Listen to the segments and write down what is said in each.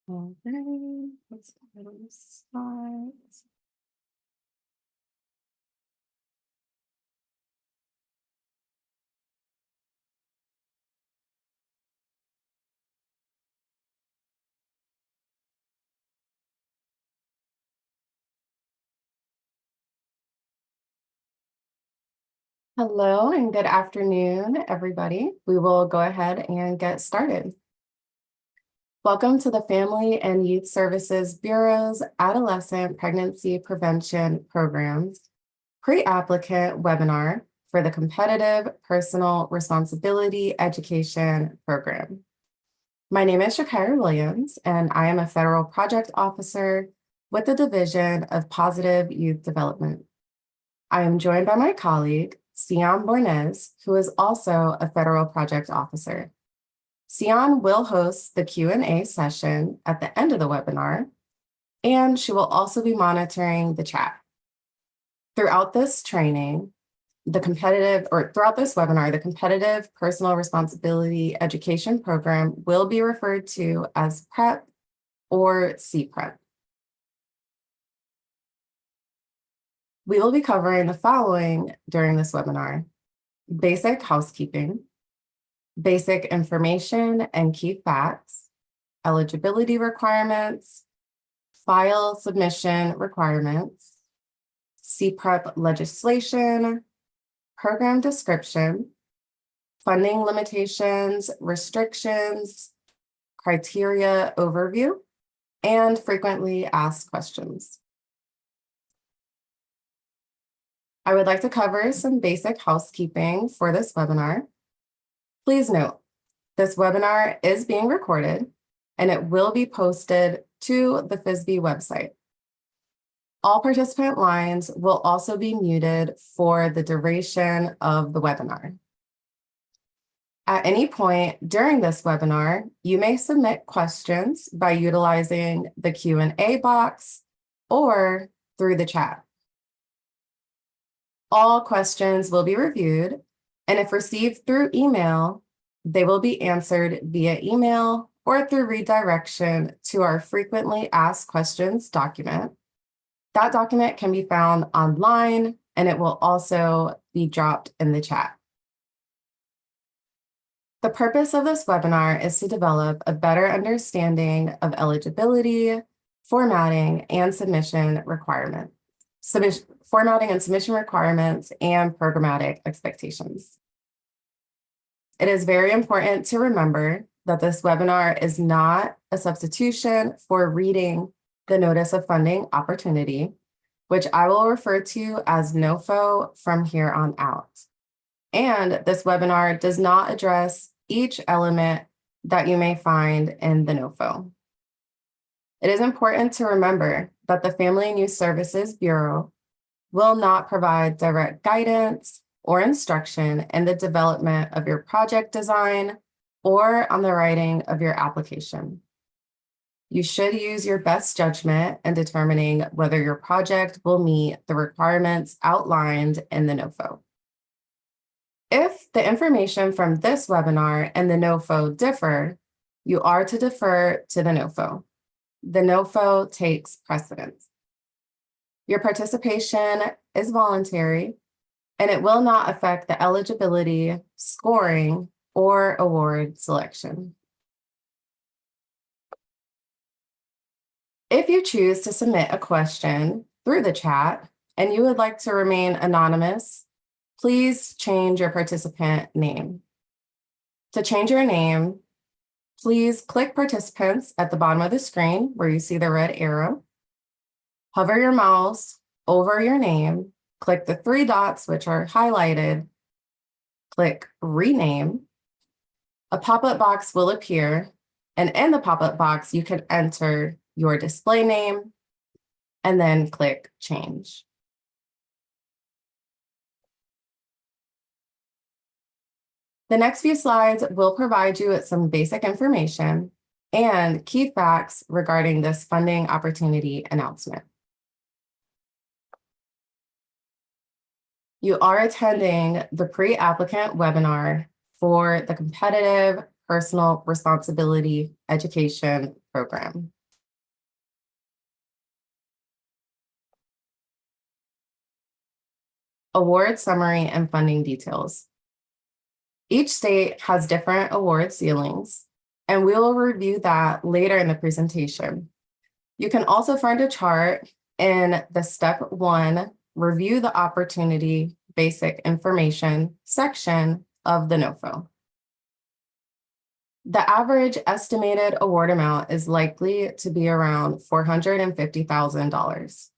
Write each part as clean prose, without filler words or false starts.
Okay, let's go ahead and start. Hello and good afternoon, everybody. We will go ahead and get started. Welcome to the Family and Youth Services Bureau's Adolescent Pregnancy Prevention Programs pre-applicant webinar for the Competitive Personal Responsibility Education Program. My name is Shakira Williams, and I am a Federal Project Officer with the Division of Positive Youth Development. I am joined by my colleague, Sion Bornez, who is also a Federal Project Officer. Sion will host the Q&A session at the end of the webinar, and she will also be monitoring the chat. Throughout this training, throughout this webinar, the Competitive Personal Responsibility Education Program will be referred to as PREP or CPREP. We will be covering the following during this webinar: basic housekeeping, basic information and key facts, eligibility requirements, file submission requirements, CPREP legislation, program description, funding limitations, restrictions, criteria overview, and frequently asked questions. I would like to cover some basic housekeeping for this webinar. Please note, this webinar is being recorded and it will be posted to the FISB website. All participant lines will also be muted for the duration of the webinar. At any point during this webinar, you may submit questions by utilizing the Q&A box or through the chat. All questions will be reviewed, and if received through email, they will be answered via email or through redirection to our frequently asked questions document. That document can be found online, and it will also be dropped in the chat. The purpose of this webinar is to develop a better understanding of eligibility, formatting and submission requirements, and programmatic expectations. It is very important to remember that this webinar is not a substitution for reading the Notice of Funding Opportunity, which I will refer to as NOFO from here on out. And this webinar does not address each element that you may find in the NOFO. It is important to remember that the Family and Youth Services Bureau will not provide direct guidance or instruction in the development of your project design or on the writing of your application. You should use your best judgment in determining whether your project will meet the requirements outlined in the NOFO. If the information from this webinar and the NOFO differ, you are to defer to the NOFO. The NOFO takes precedence. Your participation is voluntary, and it will not affect the eligibility, scoring, or award selection. If you choose to submit a question through the chat and you would like to remain anonymous, please change your participant name. To change your name, please click Participants at the bottom of the screen where you see the red arrow. Hover your mouse over your name, click the three dots which are highlighted, click Rename. A pop-up box will appear, and in the pop-up box, you can enter your display name and then click Change. The next few slides will provide you with some basic information and key facts regarding this funding opportunity announcement. You are attending the pre-applicant webinar for the Competitive Personal Responsibility Education Program. award summary, and funding details. Each state has different award ceilings, and we will review that later in the presentation. You can also find a chart in the Step 1, Review the Opportunity Basic Information section of the NOFO. The average estimated award amount is likely to be around $450,000.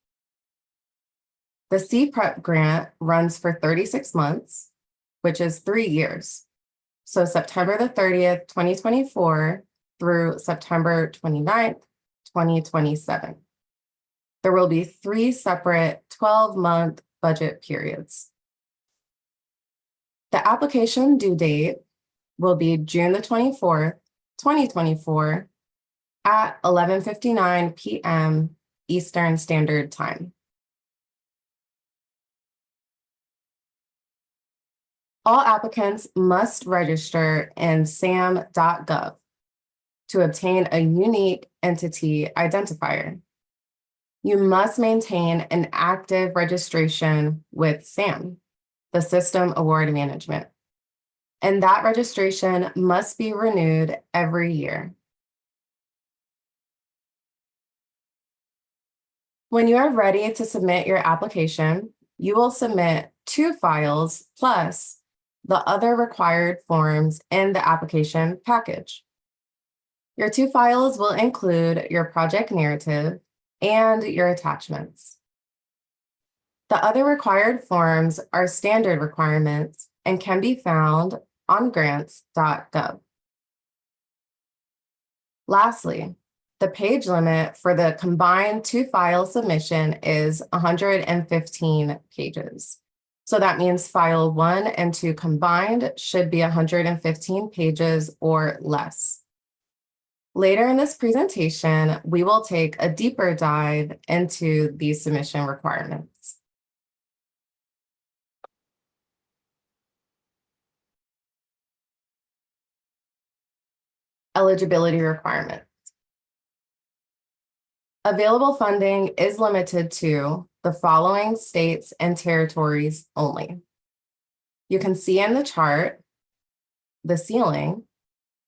The CPREP grant runs for 36 months, which is 3 years. So September the 30th, 2024 through September 29th, 2027. There will be 3 separate 12-month budget periods. The application due date will be June the 24th, 2024 at 11:59 p.m. Eastern Standard Time. All applicants must register in sam.gov to obtain a unique entity identifier. You must maintain an active registration with SAM, the System Award Management, and that registration must be renewed every year. When you are ready to submit your application, you will submit 2 files plus the other required forms in the application package. Your 2 files will include your project narrative and your attachments. The other required forms are standard requirements and can be found on grants.gov. Lastly, the page limit for the combined 2 file submission is 115 pages. So that means file 1 and 2 combined should be 115 pages or less. Later in this presentation, we will take a deeper dive into these submission requirements. Eligibility requirements. Available funding is limited to the following states and territories only. You can see in the chart the ceiling.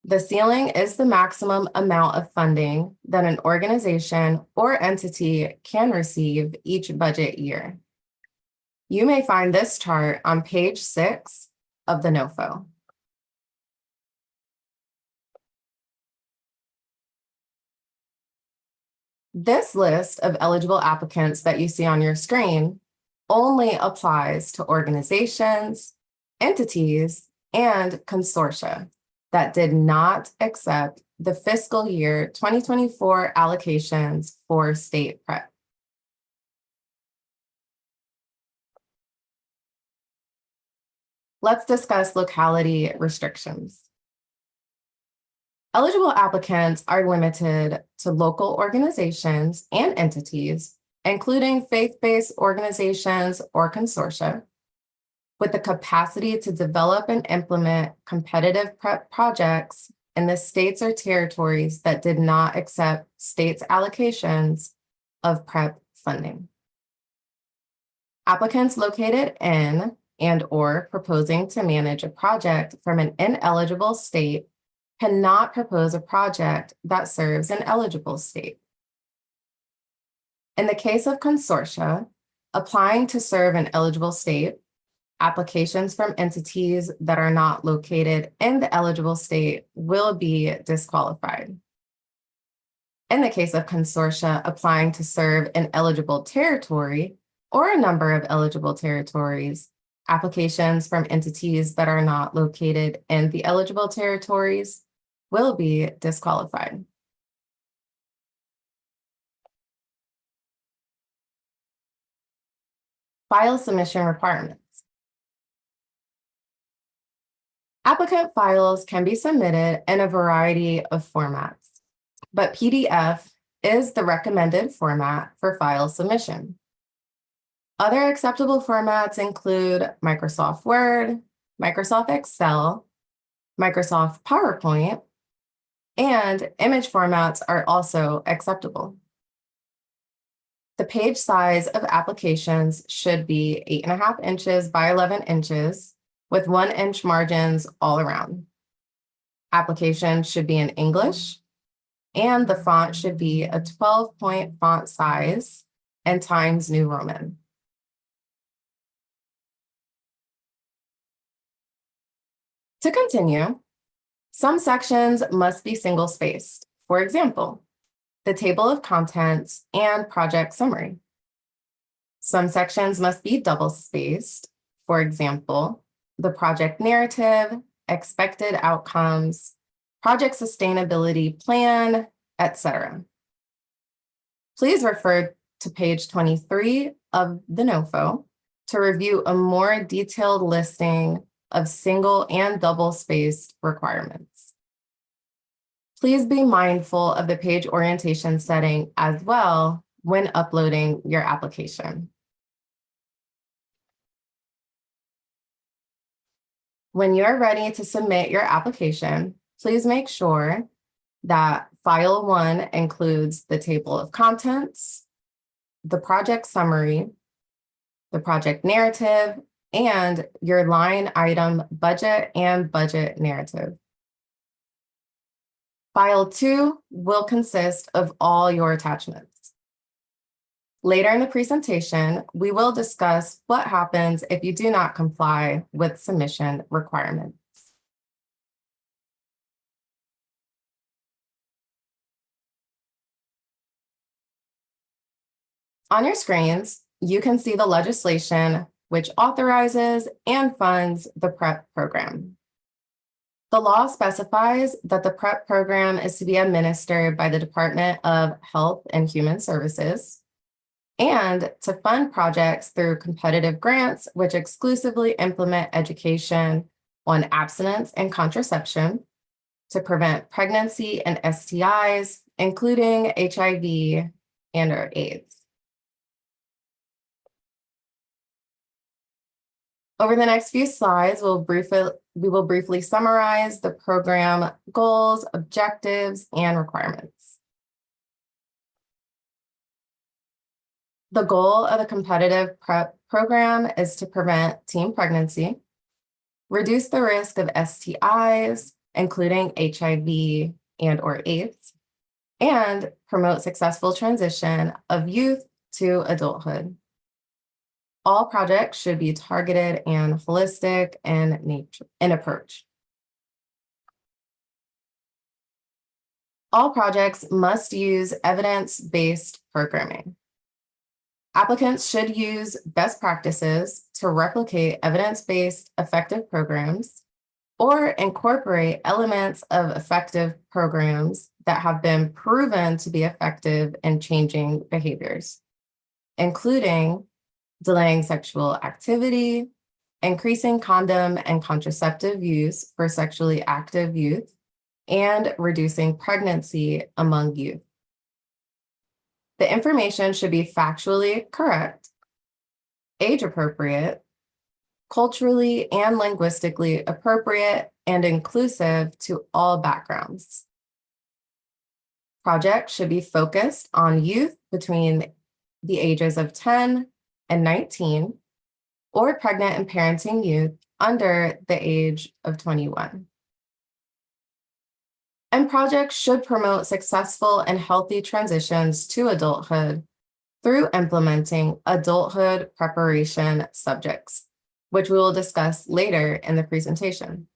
The ceiling is the maximum amount of funding that an organization or entity can receive each budget year. You may find this chart on page 6 of the NOFO. This list of eligible applicants that you see on your screen only applies to organizations, entities, and consortia that did not accept the fiscal year 2024 allocations for state PREP. Let's discuss locality restrictions. Eligible applicants are limited to local organizations and entities, including faith-based organizations or consortia, with the capacity to develop and implement competitive PREP projects in the states or territories that did not accept states' allocations of PREP funding. Applicants located in and/or proposing to manage a project from an ineligible state cannot propose a project that serves an eligible state. In the case of consortia, applying to serve an eligible state, applications from entities that are not located in the eligible state will be disqualified. In the case of consortia applying to serve an eligible territory or a number of eligible territories, applications from entities that are not located in the eligible territories will be disqualified. File submission requirements. Applicant files can be submitted in a variety of formats, but PDF is the recommended format for file submission. Other acceptable formats include Microsoft Word, Microsoft Excel, Microsoft PowerPoint, and image formats are also acceptable. The page size of applications should be 8.5 inches by 11 inches with 1-inch margins all around. Applications should be in English, and the font should be a 12-point font size and Times New Roman. To continue, some sections must be single-spaced. For example, the table of contents and project summary. Some sections must be double-spaced. For example, the project narrative, expected outcomes, project sustainability plan, etc. Please refer to page 23 of the NOFO to review a more detailed listing of single and double-spaced requirements. Please be mindful of the page orientation setting as well when uploading your application. When you're ready to submit your application, please make sure that File 1 includes the table of contents, the project summary, the project narrative, and your line item budget and budget narrative. File 2 will consist of all your attachments. Later in the presentation, we will discuss what happens if you do not comply with submission requirements. On your screens, you can see the legislation which authorizes and funds the PREP program. The law specifies that the PREP program is to be administered by the Department of Health and Human Services and to fund projects through competitive grants which exclusively implement education on abstinence and contraception to prevent pregnancy and STIs, including HIV and/or AIDS. Over the next few slides, we will briefly summarize the program goals, objectives, and requirements. The goal of the competitive PrEP program is to prevent teen pregnancy, reduce the risk of STIs, including HIV and/or AIDS, and promote successful transition of youth to adulthood. All projects should be targeted and holistic in approach. All projects must use evidence-based programming. Applicants should use best practices to replicate evidence-based effective programs or incorporate elements of effective programs that have been proven to be effective in changing behaviors, including delaying sexual activity, increasing condom and contraceptive use for sexually active youth, and reducing pregnancy among youth. The information should be factually correct, age-appropriate, culturally and linguistically appropriate, and inclusive to all backgrounds. Projects should be focused on youth between the ages of 10 and 19, or pregnant and parenting youth under the age of 21. And projects should promote successful and healthy transitions to adulthood through implementing adulthood preparation subjects, which we will discuss later in the presentation.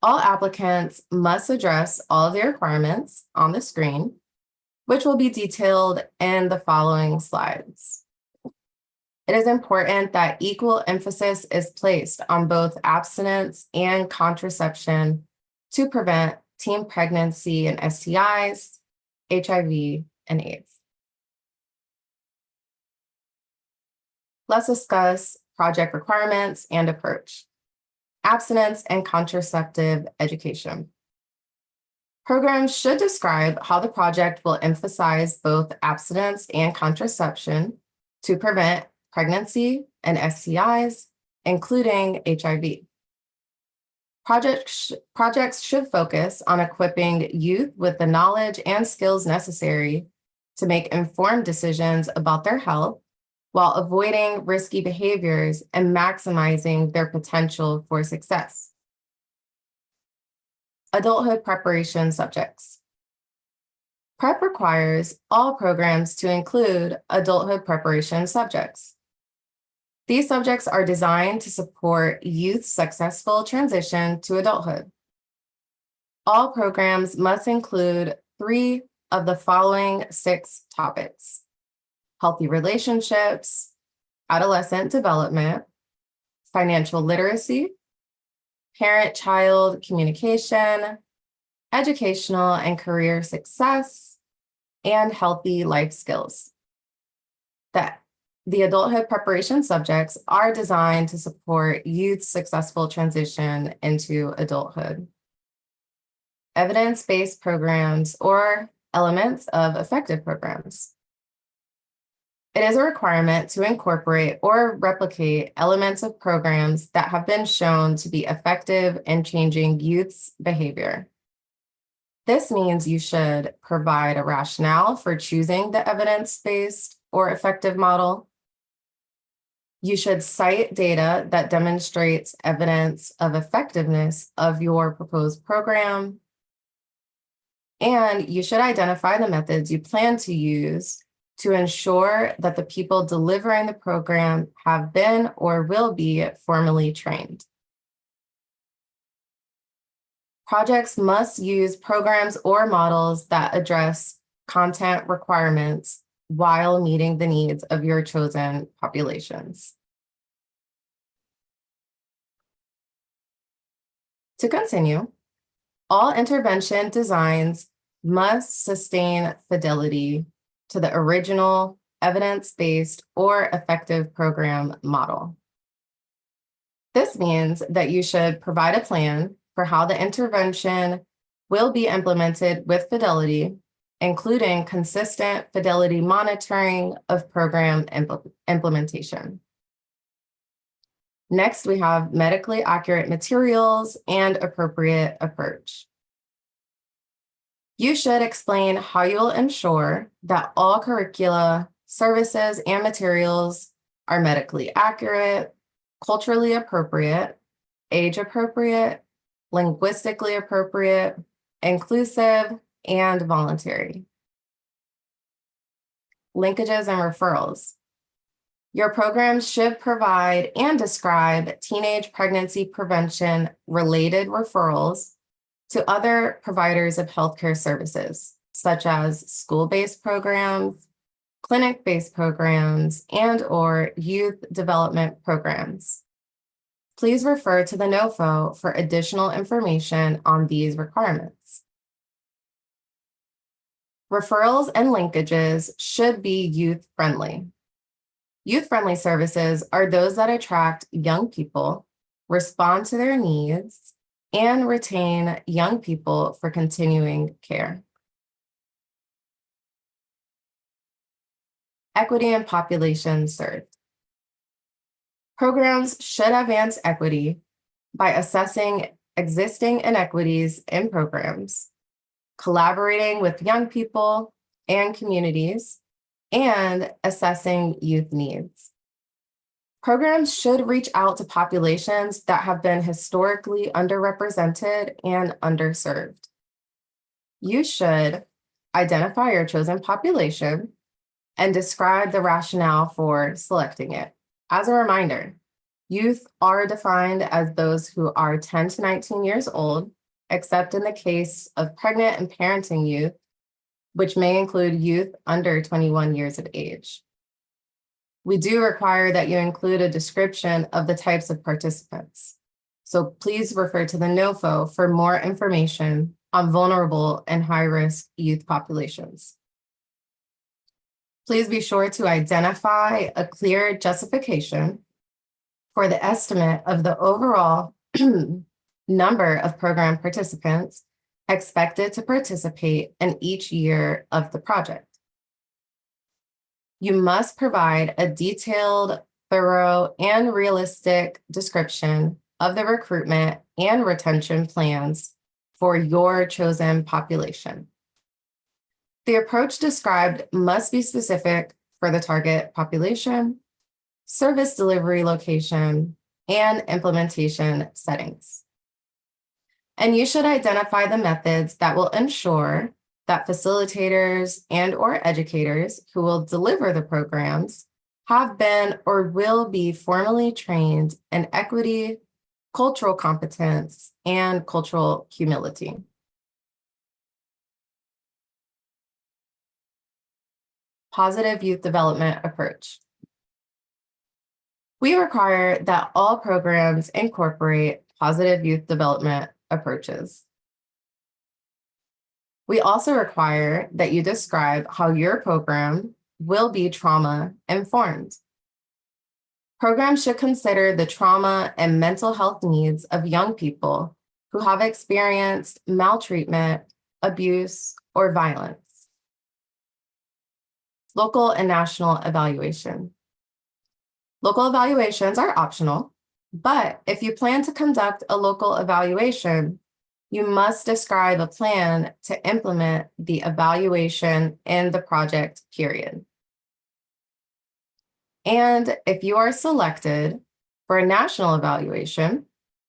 All applicants must address all of the requirements on the screen, which will be detailed in the following slides. It is important that equal emphasis is placed on both abstinence and contraception to prevent teen pregnancy and STIs, HIV, and AIDS. Let's discuss project requirements and approach. Abstinence and contraceptive education. Programs should describe how the project will emphasize both abstinence and contraception to prevent pregnancy and STIs, including HIV. Projects should focus on equipping youth with the knowledge and skills necessary to make informed decisions about their health while avoiding risky behaviors and maximizing their potential for success. Adulthood preparation subjects. PrEP requires all programs to include adulthood preparation subjects. These subjects are designed to support youth's successful transition to adulthood. All programs must include 3 of the following 6 topics: healthy relationships, adolescent development, financial literacy, parent-child communication, educational and career success, and healthy life skills. The adulthood preparation subjects are designed to support youth's successful transition into adulthood. Evidence-based programs or elements of effective programs. It is a requirement to incorporate or replicate elements of programs that have been shown to be effective in changing youth's behavior. This means you should provide a rationale for choosing the evidence-based or effective model. You should cite data that demonstrates evidence of effectiveness of your proposed program. And you should identify the methods you plan to use to ensure that the people delivering the program have been or will be formally trained. Projects must use programs or models that address content requirements while meeting the needs of your chosen populations. To continue, all intervention designs must sustain fidelity to the original evidence-based or effective program model. This means that you should provide a plan for how the intervention will be implemented with fidelity, including consistent fidelity monitoring of program implementation. Next, we have medically accurate materials and appropriate approach. You should explain how you will ensure that all curricula, services, and materials are medically accurate, culturally appropriate, age appropriate, linguistically appropriate, inclusive, and voluntary. Linkages and referrals. Your programs should provide and describe teenage pregnancy prevention related referrals to other providers of healthcare services, such as school-based programs, clinic-based programs, and/or youth development programs. Please refer to the NOFO for additional information on these requirements. Referrals and linkages should be youth-friendly. Youth-friendly services are those that attract young people, respond to their needs, and retain young people for continuing care. Equity and population served. Programs should advance equity by assessing existing inequities in programs, collaborating with young people and communities, and assessing youth needs. Programs should reach out to populations that have been historically underrepresented and underserved. You should identify your chosen population and describe the rationale for selecting it. As a reminder, youth are defined as those who are 10 to 19 years old, except in the case of pregnant and parenting youth, which may include youth under 21 years of age. We do require that you include a description of the types of participants. So please refer to the NOFO for more information on vulnerable and high-risk youth populations. Please be sure to identify a clear justification for the estimate of the overall number of program participants expected to participate in each year of the project. You must provide a detailed, thorough, and realistic description of the recruitment and retention plans for your chosen population. The approach described must be specific for the target population, service delivery location, and implementation settings. And you should identify the methods that will ensure that facilitators and/or educators who will deliver the programs have been or will be formally trained in equity, cultural competence, and cultural humility. Positive youth development approach. We require that all programs incorporate positive youth development approaches. We also require that you describe how your program will be trauma-informed. Programs should consider the trauma and mental health needs of young people who have experienced maltreatment, abuse, or violence. Local and national evaluation. Local evaluations are optional, but if you plan to conduct a local evaluation, you must describe a plan to implement the evaluation in the project period. And if you are selected for a national evaluation,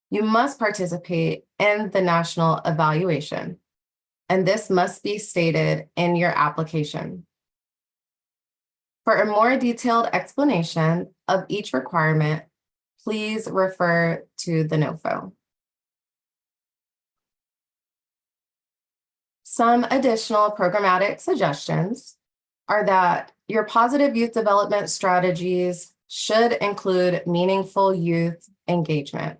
you must participate in the national evaluation, and this must be stated in your application. For a more detailed explanation of each requirement, please refer to the NOFO. Some additional programmatic suggestions are that your positive youth development strategies should include meaningful youth engagement.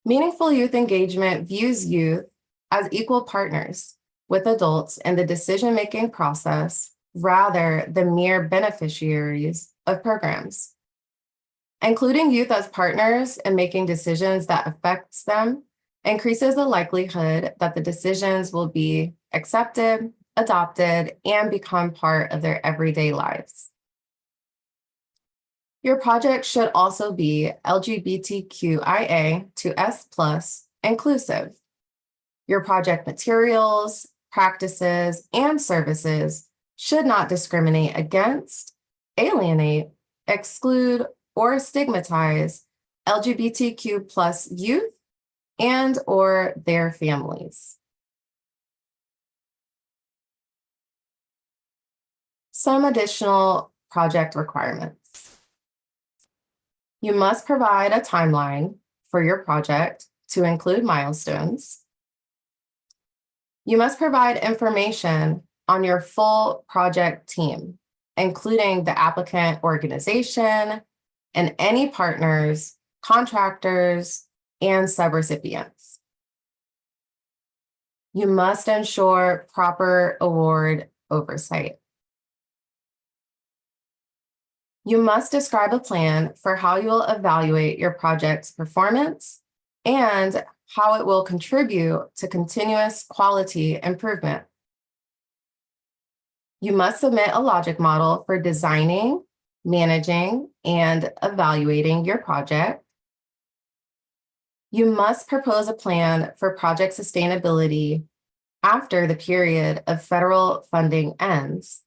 Meaningful youth engagement views youth as equal partners with adults in the decision-making process rather than mere beneficiaries of programs. Including youth as partners in making decisions that affects them increases the likelihood that the decisions will be accepted, adopted, and become part of their everyday lives. Your project should also be LGBTQIA to S+ inclusive. Your project materials, practices, and services should not discriminate against, alienate, exclude, or stigmatize LGBTQ+ youth and/or their families. Some additional project requirements. You must provide a timeline for your project to include milestones. You must provide information on your full project team, including the applicant organization and any partners, contractors, and subrecipients. You must ensure proper award oversight. You must describe a plan for how you will evaluate your project's performance and how it will contribute to continuous quality improvement. You must submit a logic model for designing, managing, and evaluating your project. You must propose a plan for project sustainability after the period of federal funding ends.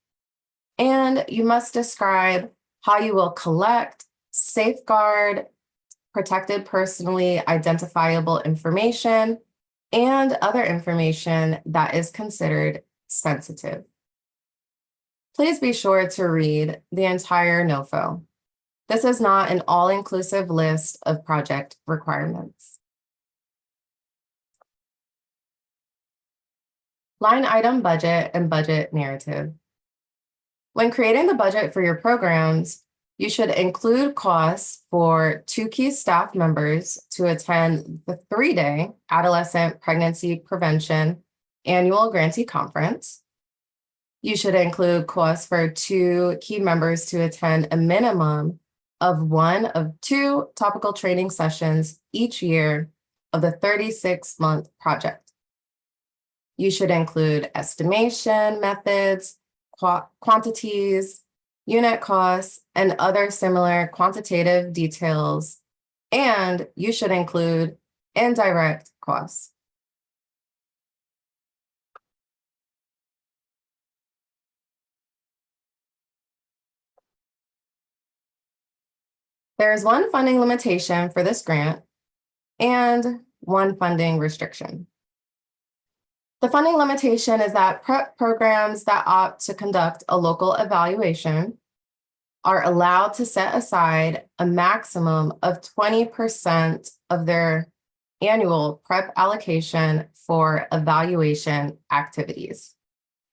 And you must describe how you will collect, safeguard, protected personally identifiable information, and other information that is considered sensitive. Please be sure to read the entire NOFO. This is not an all-inclusive list of project requirements. Line item budget and budget narrative. When creating the budget for your programs, you should include costs for 2 key staff members to attend the 3-day Adolescent Pregnancy Prevention Annual Grantee Conference. You should include costs for 2 key members to attend a minimum of 1 of 2 topical training sessions each year of the 36-month project. You should include estimation methods, quantities, unit costs, and other similar quantitative details and you should include indirect costs. There is one funding limitation for this grant and one funding restriction. The funding limitation is that PrEP programs that opt to conduct a local evaluation are allowed to set aside a maximum of 20% of their annual PrEP allocation for evaluation activities.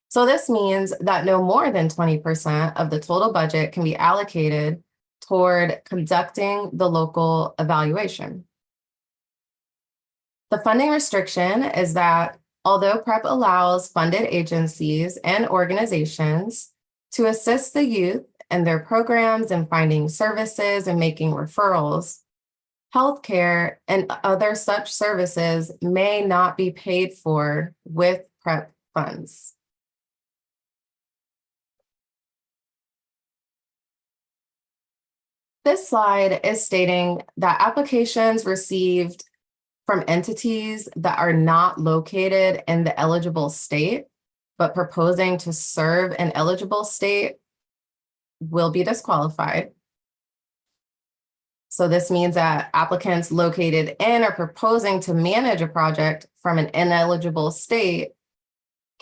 So this means that no more than 20% of the total budget can be allocated toward conducting the local evaluation. The funding restriction is that although PrEP allows funded agencies and organizations to assist the youth in their programs and finding services and making referrals, healthcare and other such services may not be paid for with PrEP funds. This slide is stating that applications received from entities that are not located in the eligible state, but proposing to serve an eligible state will be disqualified. So this means that applicants located in or proposing to manage a project from an ineligible state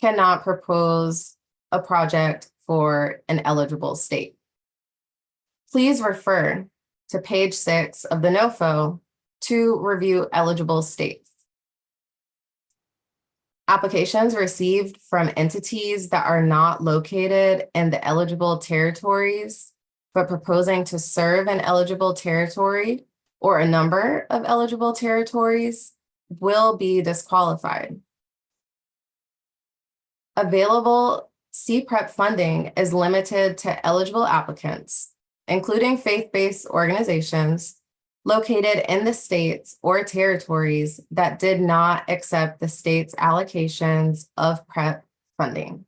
cannot propose a project for an eligible state. Please refer to page 6 of the NOFO to review eligible states. Applications received from entities that are not located in the eligible territories, but proposing to serve an eligible territory or a number of eligible territories will be disqualified. Available CPREP funding is limited to eligible applicants, including faith-based organizations located in the states or territories that did not accept the state's allocations of PrEP funding.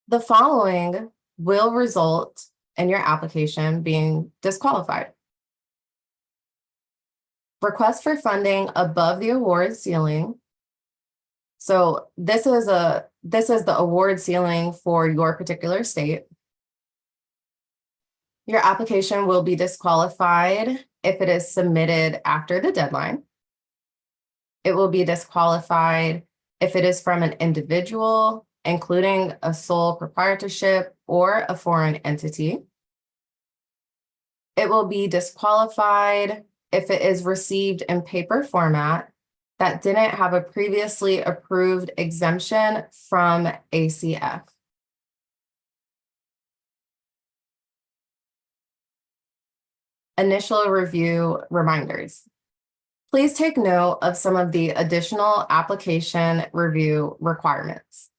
The following will result in your application being disqualified. Request for funding above the award ceiling. So this is the award ceiling for your particular state. Your application will be disqualified if it is submitted after the deadline. It will be disqualified if it is from an individual, including a sole proprietorship or a foreign entity. It will be disqualified if it is received in paper format that didn't have a previously approved exemption from ACF. Initial review reminders. Please take note of some of the additional application review requirements.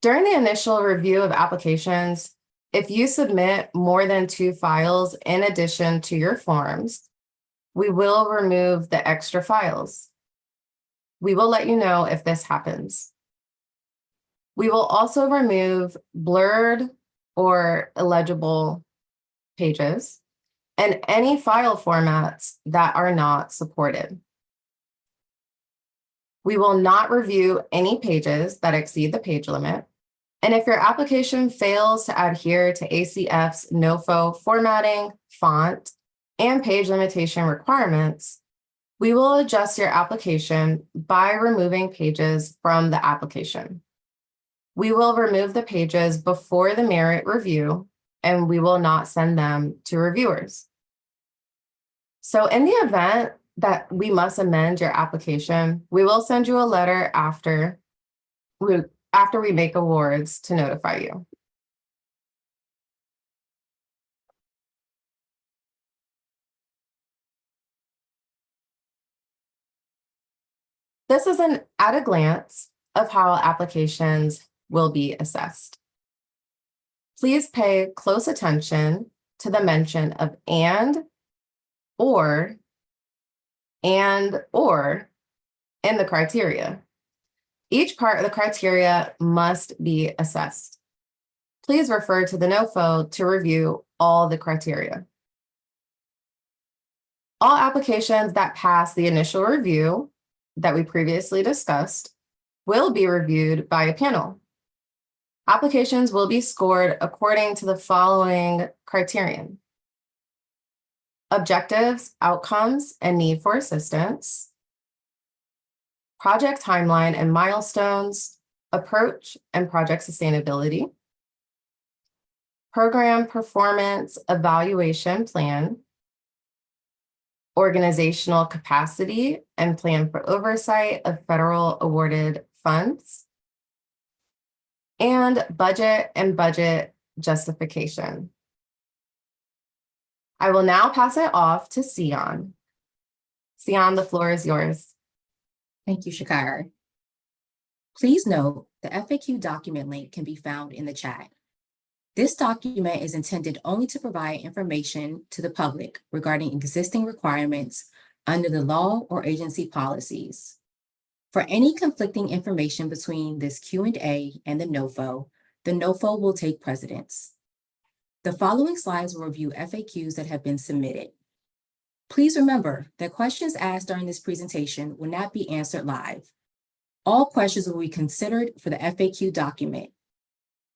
During the initial review of applications, if you submit more than 2 files in addition to your forms, we will remove the extra files. We will let you know if this happens. We will also remove blurred or illegible pages and any file formats that are not supported. We will not review any pages that exceed the page limit. And if your application fails to adhere to ACF's NOFO formatting, font, and page limitation requirements, we will adjust your application by removing pages from the application. We will remove the pages before the merit review, and we will not send them to reviewers. So in the event that we must amend your application, we will send you a letter after we make awards to notify you. This is at a glance of how applications will be assessed. Please pay close attention to the mention of and, or in the criteria. Each part of the criteria must be assessed. please refer to the NOFO to review all the criteria. All applications that pass the initial review that we previously discussed will be reviewed by a panel. Applications will be scored according to the following criterion: objectives, outcomes, and need for assistance, project timeline and milestones, approach and project sustainability, program performance evaluation plan, organizational capacity and plan for oversight of federal awarded funds, and budget justification. I will now pass it off to Sion. Sion, the floor is yours. Thank you, Shakira. Please note the FAQ document link can be found in the chat. This document is intended only to provide information to the public regarding existing requirements under the law or agency policies. For any conflicting information between this Q&A and the NOFO will take precedence. The following slides will review FAQs that have been submitted. Please remember that questions asked during this presentation will not be answered live. All questions will be considered for the FAQ document.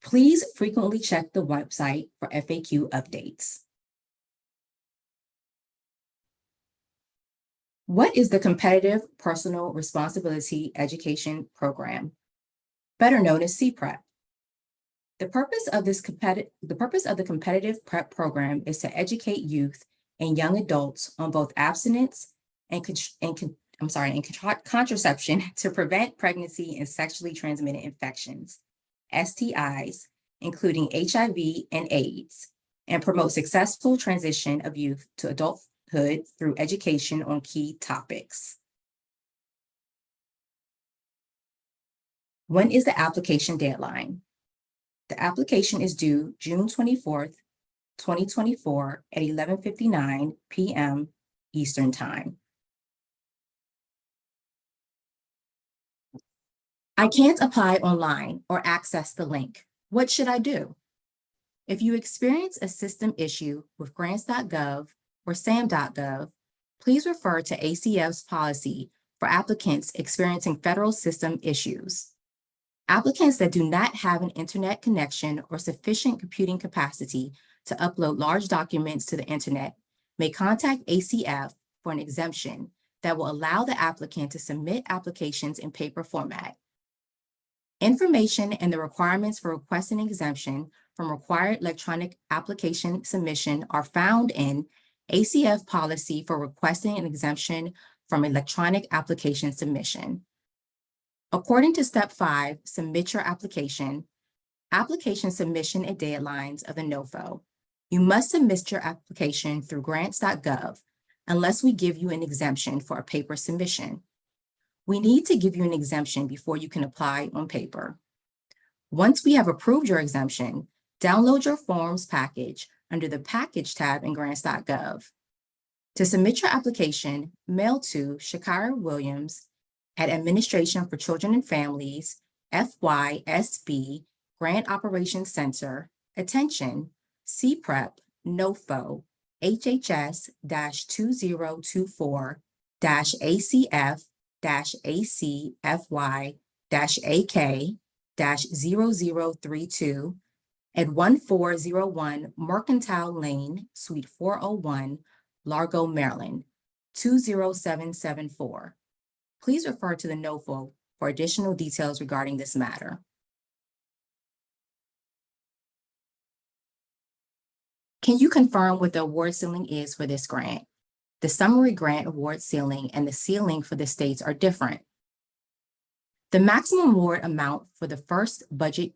Please frequently check the website for FAQ updates. What is the Competitive Personal Responsibility Education Program, better known as CPREP? The purpose of the competitive PrEP program is to educate youth and young adults on both abstinence and contraception to prevent pregnancy and sexually transmitted infections, STIs, including HIV and AIDS, and promote successful transition of youth to adulthood through education on key topics. When is the application deadline? The application is due June 24th, 2024 at 11:59 p.m. Eastern Time. I can't apply online or access the link. What should I do? If you experience a system issue with grants.gov or sam.gov, please refer to ACF's policy for applicants experiencing federal system issues. Applicants that do not have an internet connection or sufficient computing capacity to upload large documents to the internet may contact ACF for an exemption that will allow the applicant to submit applications in paper format. Information and the requirements for requesting an exemption from required electronic application submission are found in ACF policy for requesting an exemption from electronic application submission. According to Step 5, submit your application submission and deadlines of the NOFO. You must submit your application through grants.gov unless we give you an exemption for a paper submission. We need to give you an exemption before you can apply on paper. Once we have approved your exemption, download your forms package under the Package tab in grants.gov. To submit your application, mail to Shakira Williams at Administration for Children and Families, FYSB, Grant Operations Center, attention, CPREP, NOFO, HHS-20224-ACFY-AK-0032 at 1401 Mercantile Lane, Suite 401, Largo, Maryland, 20774. Please refer to the NOFO for additional details regarding this matter. Can you confirm what the award ceiling is for this grant? The summary grant award ceiling and the ceiling for the states are different. The maximum award amount for the first budget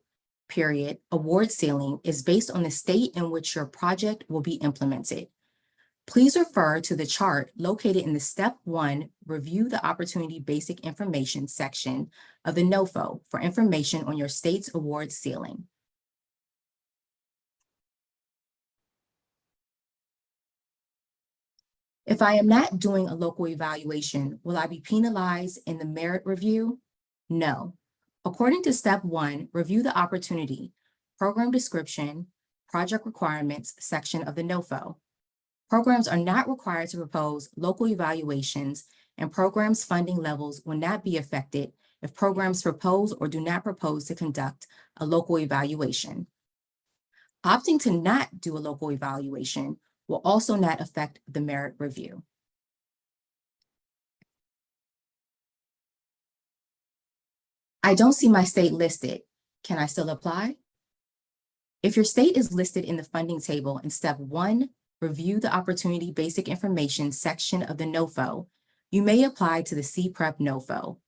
period award ceiling is based on the state in which your project will be implemented. Please refer to the chart located in the Step 1 Review the Opportunity Basic Information section of the NOFO for information on your state's award ceiling. If I am not doing a local evaluation, will I be penalized in the merit review? No. According to Step 1, Review the Opportunity, Program Description, Project Requirements section of the NOFO. Programs are not required to propose local evaluations, and programs' funding levels will not be affected if programs propose or do not propose to conduct a local evaluation. Opting to not do a local evaluation will also not affect the merit review. I don't see my state listed. Can I still apply? If your state is listed in the funding table in step 1, review the opportunity basic information section of the NOFO, you may apply to the CPREP NOFO.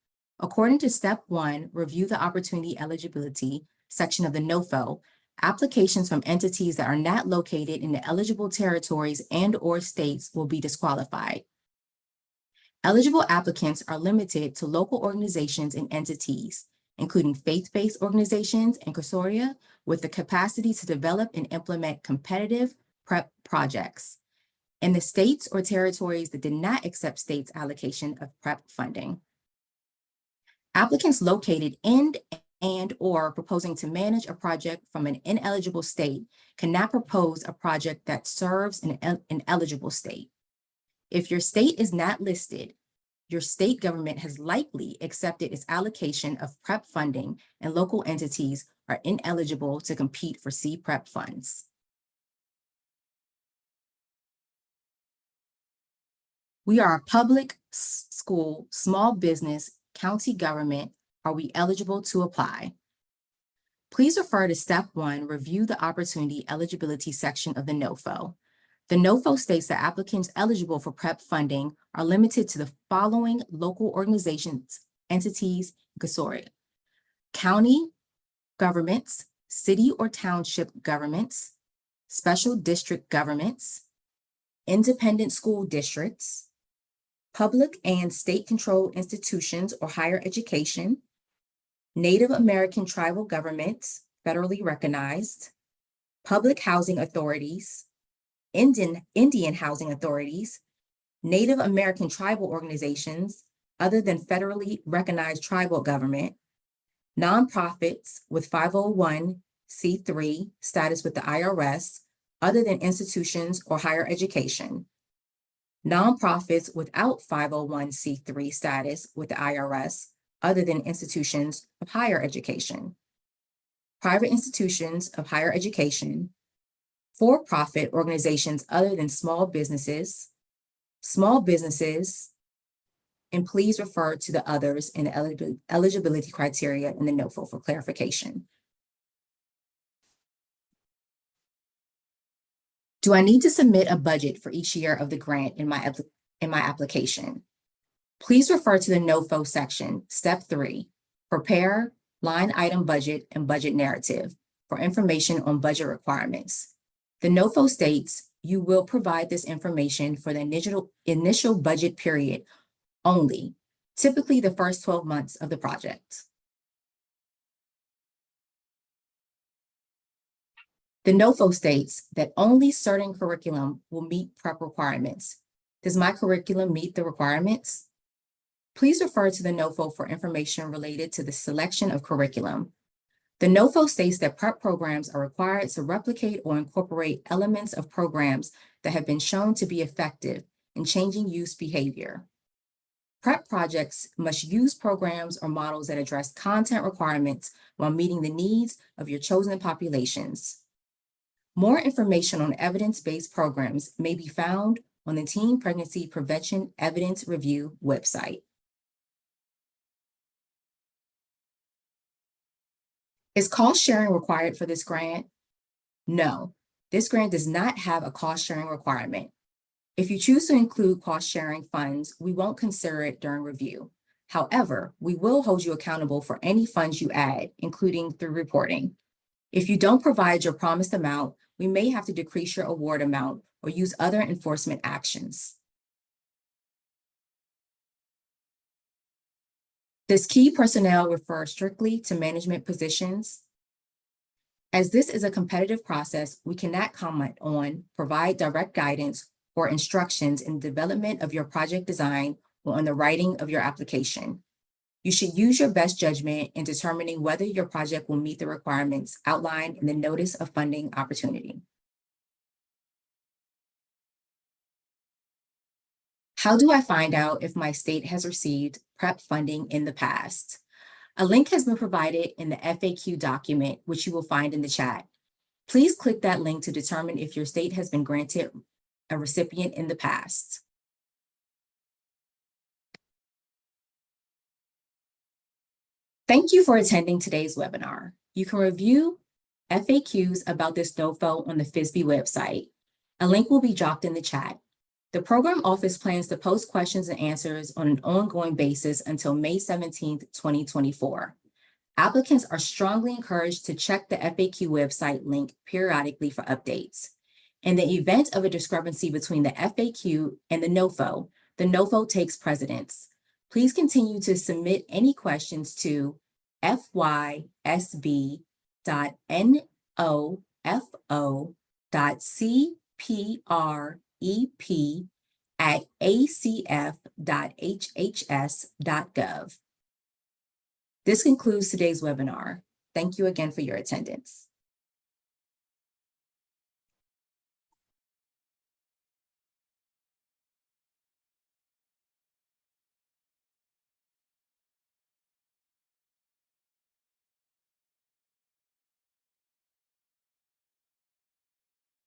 According to step 1, review the opportunity eligibility section of the NOFO, applications from entities that are not located in the eligible territories and/or states will be disqualified. Eligible applicants are limited to local organizations and entities, including faith-based organizations and consortia with the capacity to develop and implement competitive PrEP projects, and the states or territories that did not accept states' allocation of PrEP funding. Applicants located in and/or proposing to manage a project from an ineligible state cannot propose a project that serves an eligible state. If your state is not listed, your state government has likely accepted its allocation of PrEP funding, and local entities are ineligible to compete for CPREP funds. We are a public school, small business, county government. Are we eligible to apply? Please refer to step 1, review the opportunity eligibility section of the NOFO. The NOFO states that applicants eligible for PrEP funding are limited to the following local organizations, entities, and consortia: county governments, city or township governments, special district governments, independent school districts, public and state-controlled institutions or higher education, Native American tribal governments, federally recognized, public housing authorities, Indian housing authorities, Native American tribal organizations other than federally recognized tribal government, nonprofits with 501c3 status with the IRS other than institutions or higher education, nonprofits without 501c3 status with the IRS other than institutions of higher education, private institutions of higher education, for-profit organizations other than small businesses, and please refer to the others in the eligibility criteria in the NOFO for clarification. Do I need to submit a budget for each year of the grant in my application? Please refer to the NOFO section, step 3, prepare line item budget and budget narrative for information on budget requirements. The NOFO states you will provide this information for the initial budget period only, typically the first 12 months of the project. The NOFO states that only certain curriculum will meet PrEP requirements. Does my curriculum meet the requirements? Please refer to the NOFO for information related to the selection of curriculum. The NOFO states that PrEP programs are required to replicate or incorporate elements of programs that have been shown to be effective in changing youth behavior. PrEP projects must use programs or models that address content requirements while meeting the needs of your chosen populations. More information on evidence-based programs may be found on the Teen Pregnancy Prevention Evidence Review website. Is cost sharing required for this grant? No, this grant does not have a cost sharing requirement. If you choose to include cost sharing funds, we won't consider it during review. However, we will hold you accountable for any funds you add, including through reporting. If you don't provide your promised amount, we may have to decrease your award amount or use other enforcement actions. Does key personnel refer strictly to management positions? As this is a competitive process, we cannot comment on, provide direct guidance, or instructions in development of your project design or on the writing of your application. You should use your best judgment in determining whether your project will meet the requirements outlined in the Notice of Funding Opportunity. How do I find out if my state has received PREP funding in the past? A link has been provided in the FAQ document, which you will find in the chat. Please click that link to determine if your state has been granted a recipient in the past. Thank you for attending today's webinar. You can review FAQs about this NOFO on the FISB website. A link will be dropped in the chat. The program office plans to post questions and answers on an ongoing basis until May 17th, 2024. Applicants are strongly encouraged to check the FAQ website link periodically for updates. In the event of a discrepancy between the FAQ and the NOFO takes precedence. Please continue to submit any questions to fysb.nofo.cprep@acf.hhs.gov. This concludes today's webinar. Thank you again for your attendance.